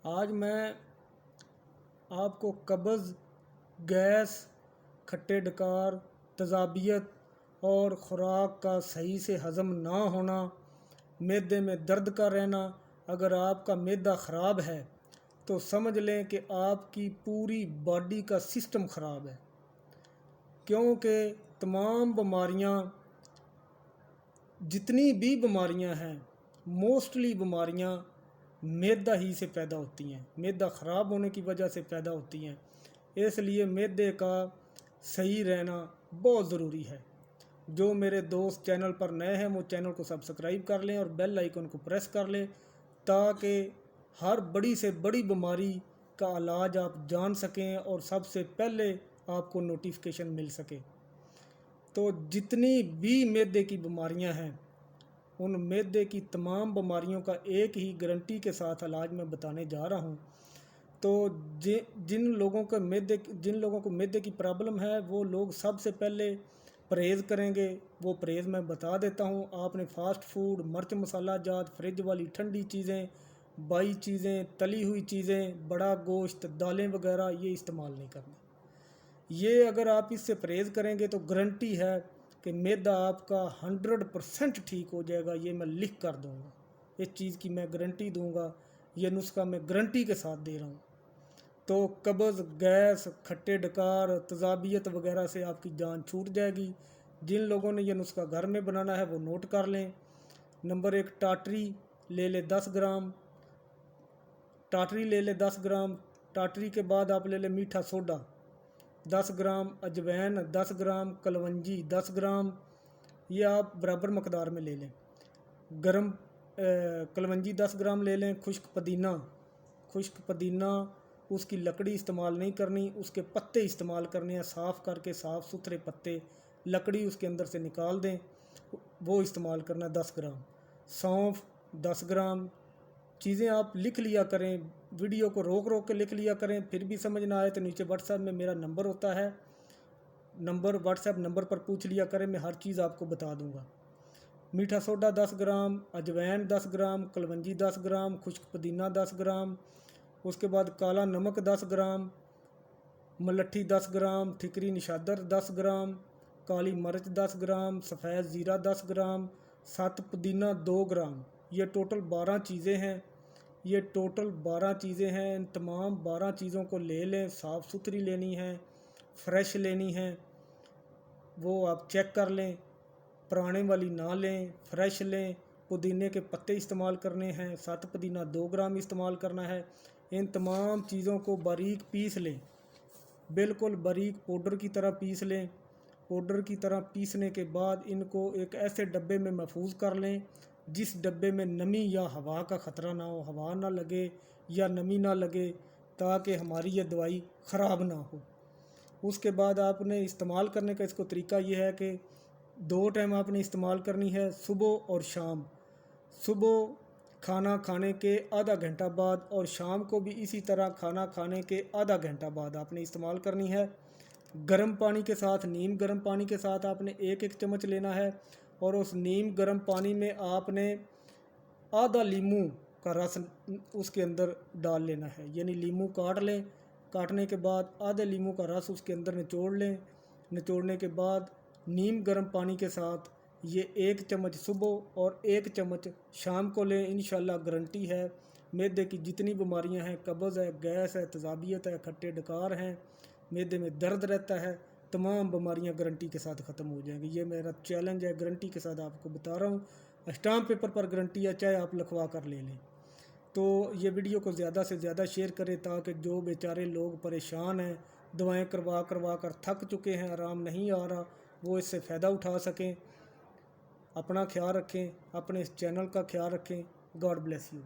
آج میں آپ کو قبض، گیس، کھٹے ڈکار، تیزابیت اور خوراک کا صحیح سے ہضم نہ ہونا، معدے میں درد کا رہنا، اگر آپ کا معدہ خراب ہے تو سمجھ لیں کہ آپ کی پوری باڈی کا سسٹم خراب ہے، کیونکہ تمام بیماریاں، جتنی بھی بیماریاں ہیں، موسٹلی بیماریاں معدہ ہی سے پیدا ہوتی ہیں، معدہ خراب ہونے کی وجہ سے پیدا ہوتی ہیں۔ اس لیے معدے کا صحیح رہنا بہت ضروری ہے۔ جو میرے دوست چینل پر نئے ہیں وہ چینل کو سبسکرائب کر لیں اور بیل آئیکن کو پریس کر لیں تاکہ ہر بڑی سے بڑی بیماری کا علاج آپ جان سکیں اور سب سے پہلے آپ کو نوٹیفیکیشن مل سکے۔ تو جتنی بھی معدے کی بیماریاں ہیں، ان معدے کی تمام بیماریوں کا ایک ہی گارنٹی کے ساتھ علاج میں بتانے جا رہا ہوں۔ تو جن لوگوں کو معدے کی پرابلم ہے وہ لوگ سب سے پہلے پرہیز کریں گے۔ وہ پرہیز میں بتا دیتا ہوں۔ آپ نے فاسٹ فوڈ، مرچ مسالہ جات، فریج والی ٹھنڈی چیزیں، بائی چیزیں، تلی ہوئی چیزیں، بڑا گوشت، دالیں وغیرہ یہ استعمال نہیں کرنا۔ یہ اگر آپ اس سے پرہیز کریں گے تو گارنٹی ہے کہ معدہ آپ کا 100% ٹھیک ہو جائے گا۔ یہ میں لکھ کر دوں گا، اس چیز کی میں گارنٹی دوں گا، یہ نسخہ میں گارنٹی کے ساتھ دے رہا ہوں۔ تو قبض، گیس، کھٹے ڈکار، تیزابیت وغیرہ سے آپ کی جان چھوٹ جائے گی۔ جن لوگوں نے یہ نسخہ گھر میں بنانا ہے وہ نوٹ کر لیں۔ نمبر 1، ٹاٹری لے لیں 10 گرام، ٹاٹری لے لیں 10 گرام۔ ٹاٹری کے بعد آپ لے لیں میٹھا سوڈا 10 گرام، اجوین 10 گرام، کلونجی 10 گرام، یہ آپ برابر مقدار میں لے لیں۔ گرم کلونجی 10 گرام لے لیں۔ خشک پدینہ، اس کی لکڑی استعمال نہیں کرنی، اس کے پتے استعمال کرنے ہیں، صاف کر کے صاف ستھرے پتے، لکڑی اس کے اندر سے نکال دیں، وہ استعمال کرنا ہے 10 گرام۔ سونف 10 گرام۔ چیزیں آپ لکھ لیا کریں، ویڈیو کو روک روک کے لکھ لیا کریں، پھر بھی سمجھ نہ آئے تو نیچے واٹس ایپ میں میرا نمبر ہوتا ہے، واٹس ایپ نمبر پر پوچھ لیا کریں، میں ہر چیز آپ کو بتا دوں گا۔ میٹھا سوڈا 10 گرام، اجوین 10 گرام، کلونجی 10 گرام، خشک پدینہ 10 گرام، اس کے بعد کالا نمک 10 گرام، ملٹھی 10 گرام، ٹھکری نشادر 10 گرام، کالی مرچ 10 گرام، سفید زیرہ 10 گرام، 7 پدینہ 2 گرام۔ یہ ٹوٹل 12 چیزیں ہیں۔ ان تمام 12 چیزوں کو لے لیں، صاف ستھری لینی ہے، فریش لینی ہے، وہ آپ چیک کر لیں، پرانے والی نہ لیں، فریش لیں۔ پودینے کے پتے استعمال کرنے ہیں، 7 پدینہ 2 گرام استعمال کرنا ہے۔ ان تمام چیزوں کو باریک پیس لیں، بالکل باریک پاؤڈر کی طرح پیس لیں۔ پاؤڈر کی طرح پیسنے کے بعد ان کو ایک ایسے ڈبے میں محفوظ کر لیں جس ڈبے میں نمی یا ہوا کا خطرہ نہ ہو، ہوا نہ لگے یا نمی نہ لگے، تاکہ ہماری یہ دوائی خراب نہ ہو۔ اس کے بعد آپ نے استعمال کرنے کا اس کو طریقہ یہ ہے کہ 2 ٹائم آپ نے استعمال کرنی ہے، صبح اور شام۔ صبح کھانا کھانے کے آدھا گھنٹہ بعد اور شام کو بھی اسی طرح کھانا کھانے کے آدھا گھنٹہ بعد آپ نے استعمال کرنی ہے۔ گرم پانی کے ساتھ، نیم گرم پانی کے ساتھ آپ نے 1 چمچ لینا ہے، اور اس نیم گرم پانی میں آپ نے آدھا لیمو کا رس اس کے اندر ڈال لینا ہے، یعنی لیمو کاٹ لیں، کاٹنے کے بعد آدھے لیمو کا رس اس کے اندر نچوڑ لیں۔ نچوڑنے کے بعد نیم گرم پانی کے ساتھ یہ 1 چمچ صبح اور 1 چمچ شام کو لیں۔ انشاءاللہ گارنٹی ہے معدے کی جتنی بیماریاں ہیں، قبض ہے، گیس ہے، تیزابیت ہے، کھٹے ڈکار ہیں، معدے میں درد رہتا ہے، تمام بیماریاں گارنٹی کے ساتھ ختم ہو جائیں گی۔ یہ میرا چیلنج ہے، گارنٹی کے ساتھ آپ کو بتا رہا ہوں۔ اسٹامپ پیپر پر گارنٹی ہے، چاہے آپ لکھوا کر لے لیں۔ تو یہ ویڈیو کو زیادہ سے زیادہ شیئر کریں تاکہ جو بیچارے لوگ پریشان ہیں، دوائیں کروا کر تھک چکے ہیں، آرام نہیں آ رہا، وہ اس سے فائدہ اٹھا سکیں۔ اپنا خیال رکھیں، اپنے اس چینل کا خیال رکھیں۔ God bless you.